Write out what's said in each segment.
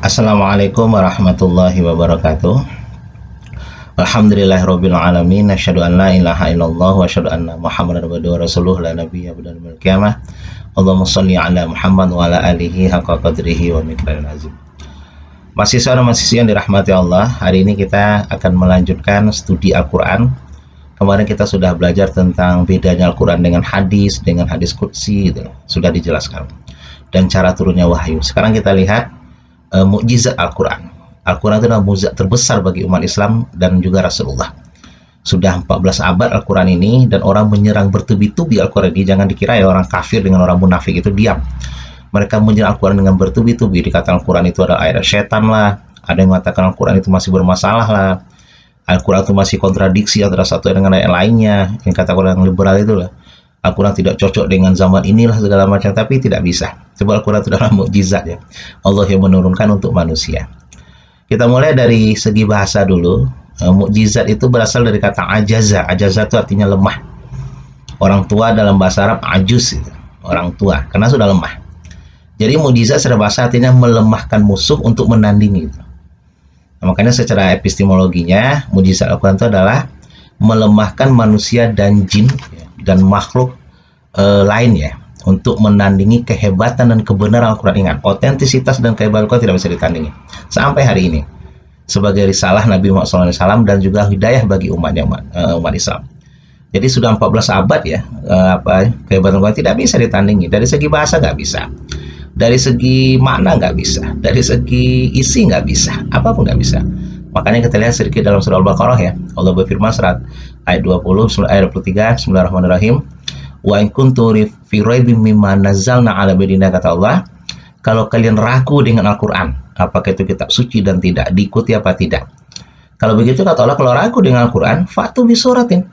Assalamualaikum warahmatullahi wabarakatuh. Alhamdulillahirabbil alamin, asyhadu an la ilaha illallah wa asyhadu anna Muhammadar abduhu wa rasuluhu la nabiyya ba'dahu yaumil qiyamah. Allahumma shalli ala Muhammad wa ala alihi haqqa qadrihi wa miqdaril azim. Mahasiswa dan mahasiswi yang dirahmati Allah, hari ini kita akan melanjutkan studi Al-Qur'an. Kemarin kita sudah belajar tentang bedanya Al-Qur'an dengan hadis qudsi gitu. Sudah dijelaskan. Dan cara turunnya wahyu. Sekarang kita lihat mukjizat Al-Quran. Al-Quran itu adalah mukjizat terbesar bagi umat Islam dan juga Rasulullah. Sudah 14 abad Al-Quran ini, dan orang menyerang bertubi-tubi Al-Quran ini. Jangan dikira ya orang kafir dengan orang munafik itu diam. Mereka menyerang Al-Quran dengan bertubi-tubi. Dikatakan Al-Quran itu adalah ayat setan lah. Ada yang mengatakan Al-Quran itu masih bermasalah lah. Al-Quran itu masih kontradiksi antara satu dengan ayat lainnya. Yang kata orang liberal itu lah. Al-Quran tidak cocok dengan zaman inilah segala macam, tapi tidak bisa. Sebab Al-Quran itu adalah mukjizat ya. Allah yang menurunkan untuk manusia. Kita mulai dari segi bahasa dulu. Mukjizat itu berasal dari kata ajaza. Ajaza itu artinya lemah. Orang tua dalam bahasa Arab ajuz gitu. Orang tua, karena sudah lemah. Jadi mukjizat secara bahasa artinya melemahkan musuh untuk menandingi gitu. Nah, makanya secara epistemologinya mukjizat Al-Quran itu adalah melemahkan manusia dan jin dan makhluk lain ya, untuk menandingi kehebatan dan kebenaran Al-Quran. Ingat, otentisitas dan kehebatan Al-Quran tidak bisa ditandingi sampai hari ini sebagai risalah Nabi Muhammad SAW dan juga hidayah bagi umat Islam. Jadi sudah 14 abad ya, kehebatan Al-Quran tidak bisa ditandingi. Dari segi bahasa nggak bisa, dari segi makna nggak bisa, dari segi isi nggak bisa, apapun nggak bisa. Makanya kita lihat sedikit dalam surah Al-Baqarah ya. Allah berfirman surat ayat 20, ayat 23, Bismillahirrahmanirrahim. Wa in kuntum fi raibin mimma nazzalna ala abdina, kata Allah, kalau kalian ragu dengan Al-Qur'an, apakah itu kitab suci dan tidak diikuti apa tidak. Kalau begitu kata Allah, kalau ragu dengan Al-Qur'an, fa'tu bi suratin.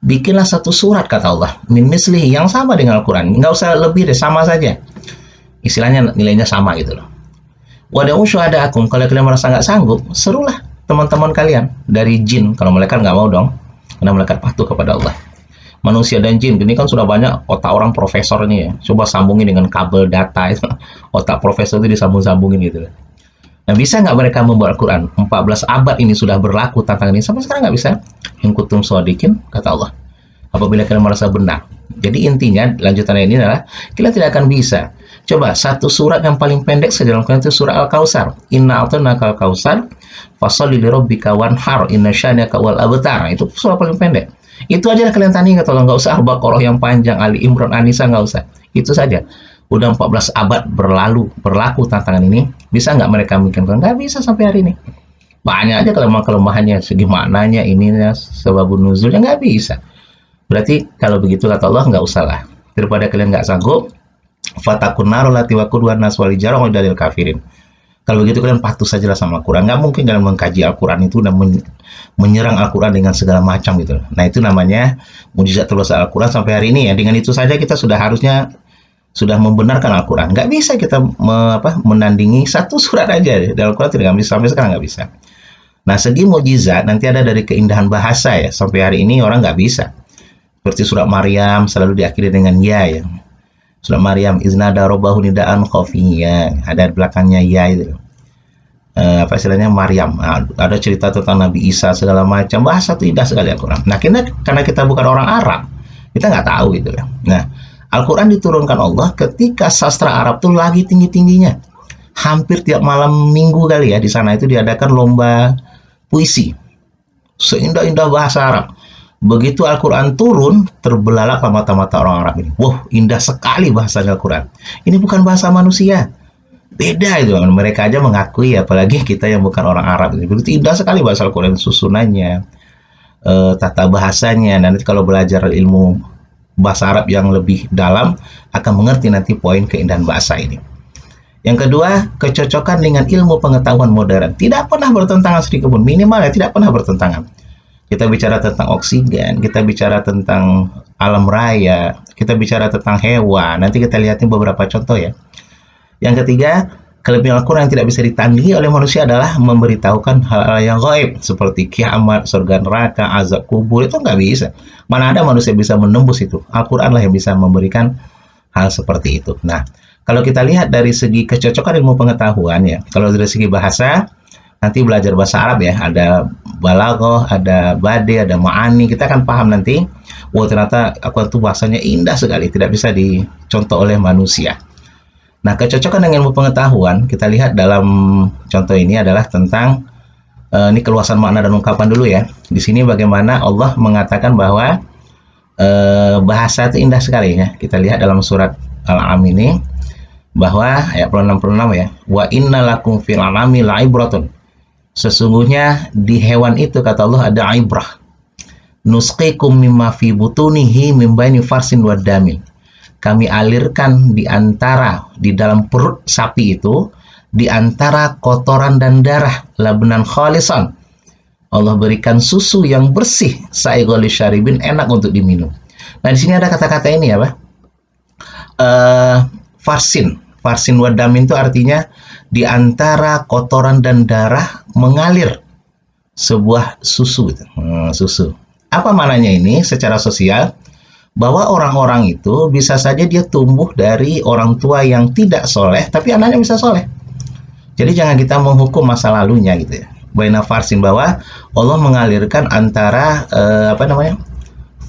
Bikinlah satu surat, kata Allah, min mislihi, yang sama dengan Al-Qur'an. Enggak usah lebih deh, sama saja. Istilahnya nilainya sama gitu loh. Wa da'u syuhada'akum, kalau kalian merasa enggak sanggup, serulah teman-teman kalian dari jin. Kalau malaikat nggak mau dong, karena malaikat patuh kepada Allah. Manusia dan jin, ini kan sudah banyak otak orang profesor ini ya. Coba sambungin dengan kabel data itu. Otak profesor itu disambung-sambungin gitu. Nah, bisa nggak mereka membuat Al-Quran? 14 abad ini sudah berlaku tantangan ini, sampai sekarang nggak bisa. In kuntum shadiqin, kata Allah, apabila kalian merasa benar. Jadi intinya lanjutannya ini adalah kita tidak akan bisa. Coba satu surat yang paling pendek saja dalam Al-Quran itu surah Al-Kautsar. Inna a'tainakal kautsar fasholli lirabbika wanhar inna syani'aka wal abtar. Itu surah paling pendek. Itu aja kalian tanding, kata Allah. Nggak usah Al-Baqarah yang panjang, Ali Imran, An-Nisa, nggak usah. Itu saja. Udah 14 abad berlaku tantangan ini. Bisa nggak mereka bikin? Nggak bisa sampai hari ini. Banyak aja kelemahannya, segi maknanya, ininya, sebabun nuzulnya, nggak bisa. Berarti kalau begitu kata Allah, nggak usah lah. Daripada kalian nggak sanggup, fatakun narul lati wa qudwan nas wal jarah dalil kafirin. Kalau begitu kalian patuh sajalah sama Al-Quran. Nggak mungkin kalian mengkaji Al-Quran itu dan menyerang Al-Quran dengan segala macam gitu. Nah, itu namanya mukjizat terbesar Al-Quran sampai hari ini ya. Dengan itu saja kita sudah membenarkan Al-Quran. Nggak bisa kita menandingi satu surat aja dari Al-Quran, tidak bisa, sampai sekarang nggak bisa. Nah, segi mukjizat nanti ada dari keindahan bahasa ya. Sampai hari ini orang nggak bisa. Seperti surat Maryam selalu diakhiri dengan ya ya. Surat Maryam, iznada robbahu nidaan khafiyya, ada belakangnya ya itu. Apa istilahnya Maryam. Nah, ada cerita tentang Nabi Isa segala macam. Bahasa itu indah sekali Al-Quran. Nah, karena kita bukan orang Arab, kita nggak tahu gitu ya. Nah, Al-Quran diturunkan Allah ketika sastra Arab tuh lagi tinggi-tingginya. Hampir tiap malam minggu kali ya, di sana itu diadakan lomba puisi. Seindah-indah bahasa Arab. Begitu Al-Quran turun, terbelalaklah mata-mata orang Arab ini. Wah, indah sekali bahasanya Al-Quran. Ini bukan bahasa manusia. Beda itu. Mereka aja mengakui, apalagi kita yang bukan orang Arab. Begitu indah sekali bahasa Al-Quran, susunannya, tata bahasanya. Nanti kalau belajar ilmu bahasa Arab yang lebih dalam, akan mengerti nanti poin keindahan bahasa ini. Yang kedua, kecocokan dengan ilmu pengetahuan modern. Tidak pernah bertentangan sedikit pun. Minimal ya, tidak pernah bertentangan. Kita bicara tentang oksigen, kita bicara tentang alam raya, kita bicara tentang hewan. Nanti kita lihatin beberapa contoh ya. Yang ketiga, kelebihan Al-Quran yang tidak bisa ditandingi oleh manusia adalah memberitahukan hal-hal yang gaib seperti kiamat, surga neraka, azab kubur. Itu nggak bisa. Mana ada manusia bisa menembus itu. Al-Quran lah yang bisa memberikan hal seperti itu. Nah, Kalau kita lihat dari segi kecocokan ilmu pengetahuan ya, kalau dari segi bahasa, nanti belajar bahasa Arab ya, ada balaghah, ada badi, ada ma'ani, kita akan paham nanti, wah ternyata Al-Quran itu bahasanya indah sekali, tidak bisa dicontoh oleh manusia. Nah, kecocokan dengan ilmu pengetahuan, kita lihat dalam contoh ini adalah tentang ini keluasan makna dan ungkapan dulu ya. Di sini bagaimana Allah mengatakan bahwa bahasa itu indah sekali ya. Kita lihat dalam surat Al-An'am ini bahwa ayat 66 ya, wa inna lakum fil anami la'ibratun, sesungguhnya di hewan itu kata Allah ada ibrah, nusqikum mimma fi butunihi mim baini farsin wa damin, kami alirkan di dalam perut sapi itu di antara kotoran dan darah, labnan khalisan, Allah berikan susu yang bersih, sa'ighal syaribin, enak untuk diminum. Nah di sini ada kata-kata ini ya Pak, farsin wadamin itu artinya di antara kotoran dan darah mengalir sebuah susu gitu. Susu. Apa maknanya ini secara sosial? Bahwa orang-orang itu bisa saja dia tumbuh dari orang tua yang tidak soleh, tapi anaknya bisa soleh. Jadi jangan kita menghukum masa lalunya gitu ya. Baina farsin, bahwa Allah mengalirkan antara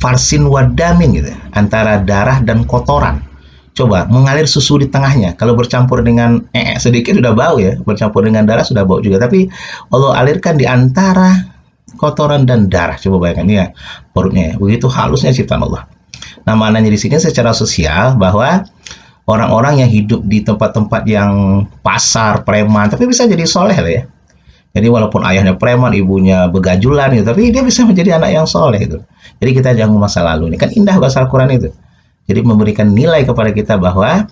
farsin wadamin gitu, antara darah dan kotoran. Coba mengalir susu di tengahnya, kalau bercampur dengan sedikit sudah bau ya, bercampur dengan darah sudah bau juga, tapi Allah alirkan di antara kotoran dan darah. Coba bayangkan ya perutnya ya, begitu halusnya ciptaan Allah. Nah maknanya di sini secara sosial bahwa orang-orang yang hidup di tempat-tempat yang pasar, preman, tapi bisa jadi soleh lah ya. Jadi walaupun ayahnya preman, ibunya begajulan gitu, tapi dia bisa menjadi anak yang soleh gitu. Jadi kita jangan masa lalu, ini kan indah bahasa Al-Quran itu. Jadi memberikan nilai kepada kita bahwa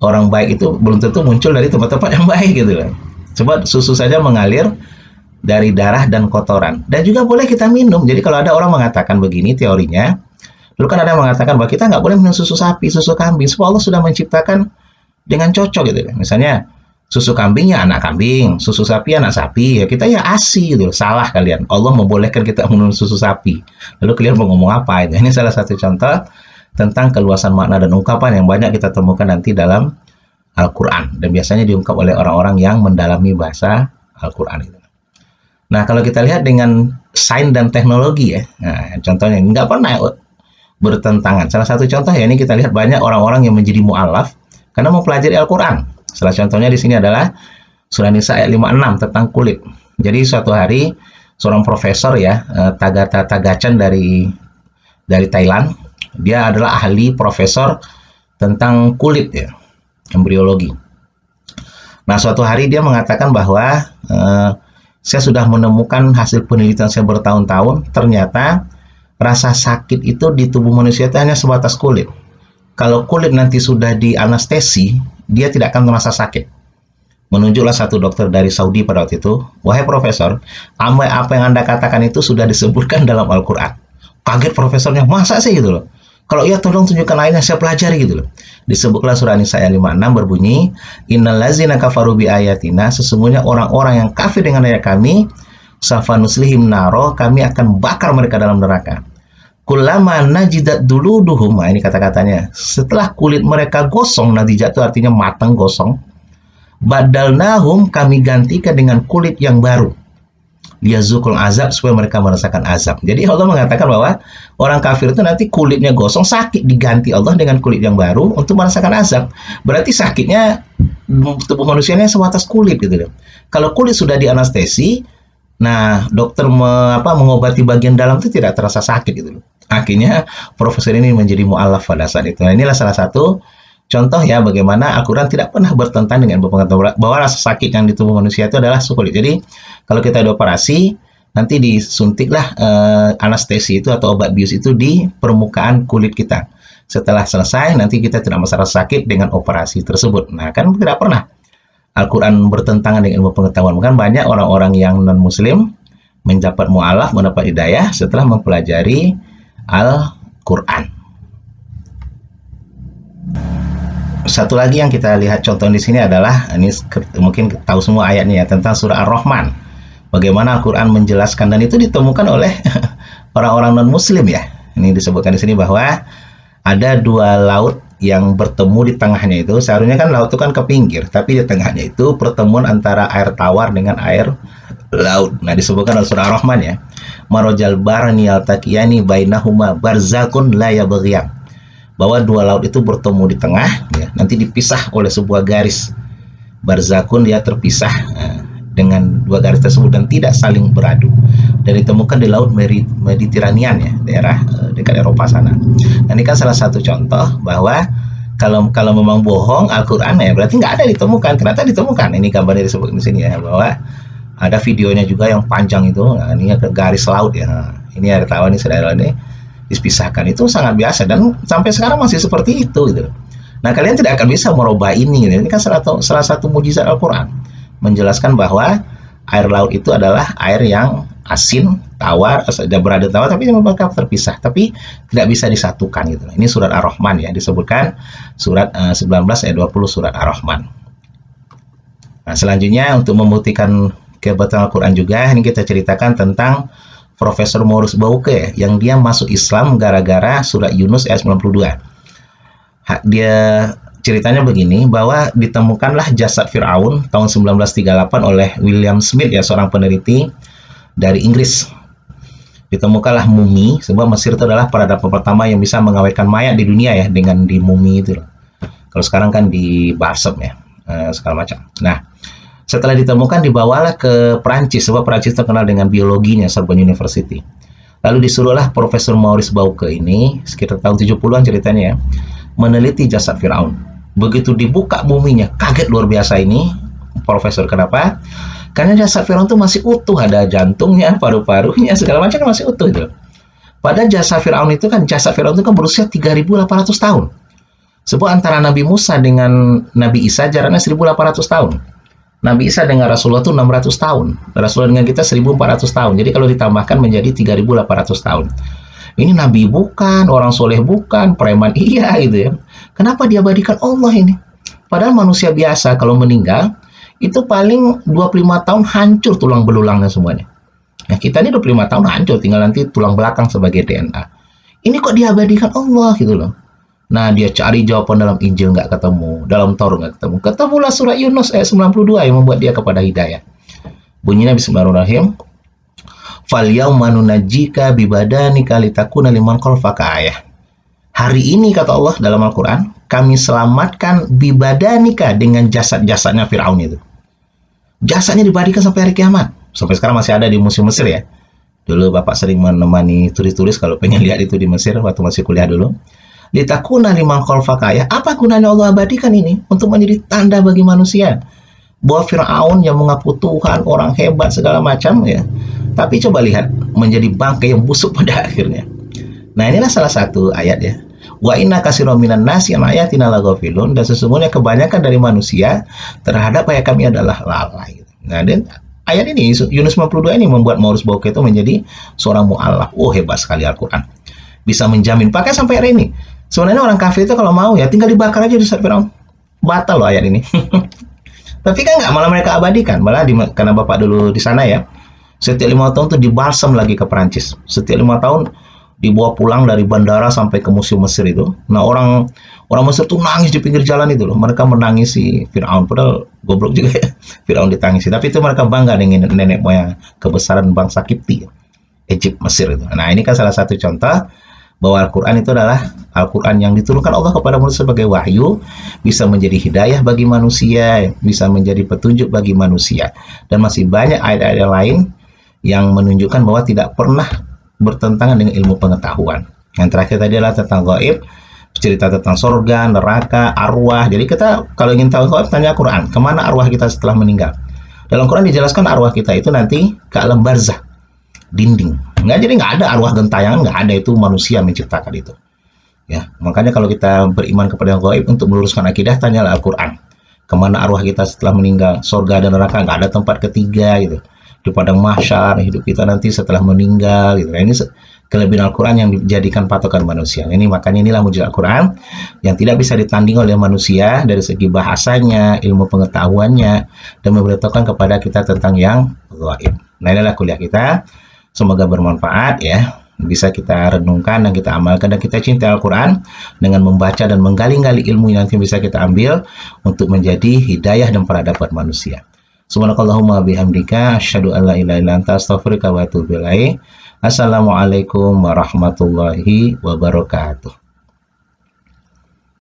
orang baik itu belum tentu muncul dari tempat-tempat yang baik gitu kan. Coba susu saja mengalir dari darah dan kotoran. Dan juga boleh kita minum. Jadi kalau ada orang mengatakan begini teorinya, dulu kan ada yang mengatakan bahwa kita nggak boleh minum susu sapi, susu kambing, sebab Allah sudah menciptakan dengan cocok gitu kan. Misalnya susu kambing ya anak kambing, susu sapi anak sapi, ya kita ya ASI gitu. Salah kalian. Allah membolehkan kita minum susu sapi. Lalu kalian mau ngomong apa itu? Ini salah satu contoh tentang keluasan makna dan ungkapan yang banyak kita temukan nanti dalam Al-Quran, dan biasanya diungkap oleh orang-orang yang mendalami bahasa Al-Quran itu. Nah kalau kita lihat dengan sains dan teknologi ya, nah, contohnya nggak pernah bertentangan. Salah satu contoh ya, ini kita lihat banyak orang-orang yang menjadi mu'alaf karena mempelajari Al-Quran. Salah contohnya di sini adalah surah Nisa ayat 56 tentang kulit. Jadi suatu hari seorang profesor ya, Tagata Tagachan dari Thailand, dia adalah ahli profesor tentang kulit ya, embriologi. Nah suatu hari dia mengatakan bahwa saya sudah menemukan hasil penelitian saya bertahun-tahun, ternyata rasa sakit itu di tubuh manusia itu hanya sebatas kulit. Kalau kulit nanti sudah di anestesi, dia tidak akan merasa sakit. Menunjuklah satu dokter dari Saudi pada waktu itu, wahai profesor, apa yang Anda katakan itu sudah disebutkan dalam Al-Quran. Kaget profesornya, masa sih gitu loh. Kalau iya tolong tunjukkan lainnya, saya pelajari gitu loh. Disebutlah surah Nisa ayat 56 berbunyi, innal ladzina kafaru bi ayatina, sesungguhnya orang-orang yang kafir dengan ayat kami, safanuslihim naro, kami akan bakar mereka dalam neraka. Kullama najidat duluduhum, ini kata-katanya, setelah kulit mereka gosong, najijat itu artinya matang, gosong, badalnahum, kami gantikan dengan kulit yang baru, liyazukul azab, supaya mereka merasakan azab. Jadi Allah mengatakan bahwa orang kafir itu nanti kulitnya gosong, sakit, diganti Allah dengan kulit yang baru untuk merasakan azab. Berarti sakitnya tubuh manusianya sebatas kulit gitu. Kalau kulit sudah dianestesi, nah dokter mengobati bagian dalam itu tidak terasa sakit gitu. Akhirnya profesor ini menjadi mu'alaf pada saat itu. Nah inilah salah satu contoh ya bagaimana Al-Quran tidak pernah bertentangan dengan pengetahuan bahwa rasa sakit yang di tubuh manusia itu adalah kulit. Jadi kalau kita ada operasi, nanti disuntiklah anestesi itu atau obat bius itu di permukaan kulit kita. Setelah selesai, nanti kita tidak merasa sakit dengan operasi tersebut. Nah kan tidak pernah Al-Quran bertentangan dengan ilmu pengetahuan. Kan banyak orang-orang yang non-muslim mendapat mu'alaf, mendapat hidayah setelah mempelajari Al-Quran. Satu lagi yang kita lihat contoh di sini adalah, ini mungkin tahu semua ayatnya ya, tentang surah Ar-Rahman. Bagaimana Al-Quran menjelaskan, dan itu ditemukan oleh orang-orang non-muslim ya. Ini disebutkan di sini bahwa ada dua laut yang bertemu di tengahnya itu, seharusnya kan laut itu kan ke pinggir, tapi di tengahnya itu pertemuan antara air tawar dengan air laut. Nah, disebutkan dalam surah Ar-Rahman ya, marojal barani altakiyani bainahuma barzakun la yabghiyan, bahwa dua laut itu bertemu di tengah ya, nanti dipisah oleh sebuah garis barzakun, dia terpisah dengan dua garis tersebut dan tidak saling beradu, dan ditemukan di laut Mediterranean ya, daerah dekat Eropa sana. Nah, ini kan salah satu contoh bahwa kalau memang bohong Al-Quran ya berarti nggak ada ditemukan, ternyata ditemukan. Ini gambarnya disebut di sini ya, bahwa ada videonya juga yang panjang itu. Nah, ini ke garis laut ya. Nah, ini air tawar ini saudara ini dipisahkan, itu sangat biasa dan sampai sekarang masih seperti itu gitu. Nah, kalian tidak akan bisa merubah ini gitu. Ini kan salah satu mujizat Al-Quran, menjelaskan bahwa air laut itu adalah air yang asin, tawar, berada tawar, tapi mereka terpisah, tapi tidak bisa disatukan gitu. Ini surat Ar-Rahman ya, disebutkan surat 19 ayat 20 surat Ar-Rahman. Nah, selanjutnya untuk membuktikan kebetulan Al-Quran juga, ini kita ceritakan tentang Profesor Maurice Bucaille yang dia masuk Islam gara-gara surat Yunus ayat 92. Dia ceritanya begini, bahwa ditemukanlah jasad Fir'aun tahun 1938 oleh William Smith ya, seorang peneliti dari Inggris. Ditemukanlah mumi, sebab Mesir itu adalah peradaban pertama yang bisa mengawetkan mayat di dunia ya, dengan di mumi itu. Kalau sekarang kan di barsem ya, segala macam. Nah, setelah ditemukan dibawalah ke Prancis, sebab Prancis terkenal dengan biologinya, Sorbonne University. Lalu disuruhlah Profesor Maurice Bucaille ini, sekitar tahun 70-an ceritanya ya, meneliti jasad Fir'aun. Begitu dibuka muminya, kaget luar biasa ini Profesor. Kenapa? Karena jasad Fir'aun itu masih utuh, ada jantungnya, paru-parunya, segala macam masih utuh itu. Pada jasad Fir'aun itu kan berusia 3.800 tahun. Sebab antara Nabi Musa dengan Nabi Isa jaraknya 1.800 tahun. Nabi Isa dengan Rasulullah itu 600 tahun. Rasulullah dengan kita 1.400 tahun. Jadi kalau ditambahkan menjadi 3.800 tahun. Ini Nabi bukan, orang soleh bukan, preman iya gitu ya. Kenapa diabadikan Allah ini? Padahal manusia biasa kalau meninggal, itu paling 25 tahun hancur tulang belulangnya semuanya. Nah, kita ini 25 tahun hancur, tinggal nanti tulang belakang sebagai DNA. Ini kok diabadikan Allah gitu loh. Nah, dia cari jawaban dalam Injil nggak ketemu, dalam Taurat nggak ketemu. Ketemulah surat Yunus ayat 92 yang membuat dia kepada hidayah. Bunyinya bismillahirrahmanirrahim. Fal yauma nunajjika bibadanika litakuna liman khalfaka ayah. Hari ini kata Allah dalam Al-Quran, kami selamatkan bibadanika dengan jasad-jasadnya Fir'aun itu. Jasadnya dibadikan sampai hari kiamat. Sampai sekarang masih ada di Museum Mesir ya. Dulu Bapak sering menemani turis-turis kalau pengen lihat itu di Mesir waktu masih kuliah dulu. Litakuna liman khalfaka ayah. Apa gunanya Allah abadikan ini? Untuk menjadi tanda bagi manusia. Bahwa Fir'aun yang mengaku Tuhan, orang hebat segala macam ya. Tapi coba lihat, menjadi bangkai yang busuk pada akhirnya. Nah, inilah salah satu ayat ya. Wa inna katsiran minan nasi an ayatina laghafilun, dan sesungguhnya kebanyakan dari manusia terhadap ayat kami adalah lalai. Nah, dan ayat ini Yunus 52 ini membuat Maurice Bucaille itu menjadi seorang mu'allaf. Oh, hebat sekali Al-Quran. Bisa menjamin, pakai sampai hari ini. Sebenarnya orang kafir itu kalau mau ya tinggal dibakar aja di saat Fir'aun. Batal loh ayat ini. Tapi kan nggak, malah mereka abadikan. Malah karena Bapak dulu di sana ya, setiap 5 tahun tuh dibalsam lagi ke Perancis. Setiap 5 tahun dibawa pulang dari bandara sampai ke Museum Mesir itu. Nah, orang Mesir tuh nangis di pinggir jalan itu loh. Mereka menangisi Fir'aun, padahal goblok juga ya. Fir'aun ditangisi. Tapi itu mereka bangga dengan nenek moyang kebesaran bangsa Kipti, Egypt, Mesir itu. Nah, ini kan salah satu contoh bahwa Al-Quran itu adalah Al-Quran yang diturunkan Allah kepada manusia sebagai wahyu, bisa menjadi hidayah bagi manusia, bisa menjadi petunjuk bagi manusia. Dan masih banyak ayat-ayat yang lain yang menunjukkan bahwa tidak pernah bertentangan dengan ilmu pengetahuan. Yang terakhir tadi adalah tentang gaib, cerita tentang surga, neraka, arwah. Jadi kita kalau ingin tahu gaib, tanya Al-Quran, kemana arwah kita setelah meninggal. Dalam Quran dijelaskan arwah kita itu nanti ke alam barzah, dinding. Jadi nggak ada arwah gentayangan, nggak ada, itu manusia menciptakan itu. Ya, makanya kalau kita beriman kepada yang gaib, untuk meluruskan akidah, tanyalah Al-Quran. Kemana arwah kita setelah meninggal, surga dan neraka, nggak ada tempat ketiga gitu. Di padang mahsyar, hidup kita nanti setelah meninggal gitu. Nah, ini kelebihan Al-Quran yang dijadikan patokan manusia. Ini makanya inilah mujizat Al-Quran yang tidak bisa ditanding oleh manusia dari segi bahasanya, ilmu pengetahuannya, dan memberitahukan kepada kita tentang yang gaib. Nah, inilah kuliah kita. Semoga bermanfaat ya. bisa kita renungkan dan kita amalkan, dan kita cinta Al-Quran dengan membaca dan menggali-gali ilmu yang nanti bisa kita ambil untuk menjadi hidayah dan peradaban manusia. Subhanakallahumma bihamdika asyhadu an la ilaha illa anta astaghfiruka wa atubu ilaik. Assalamualaikum warahmatullahi wabarakatuh.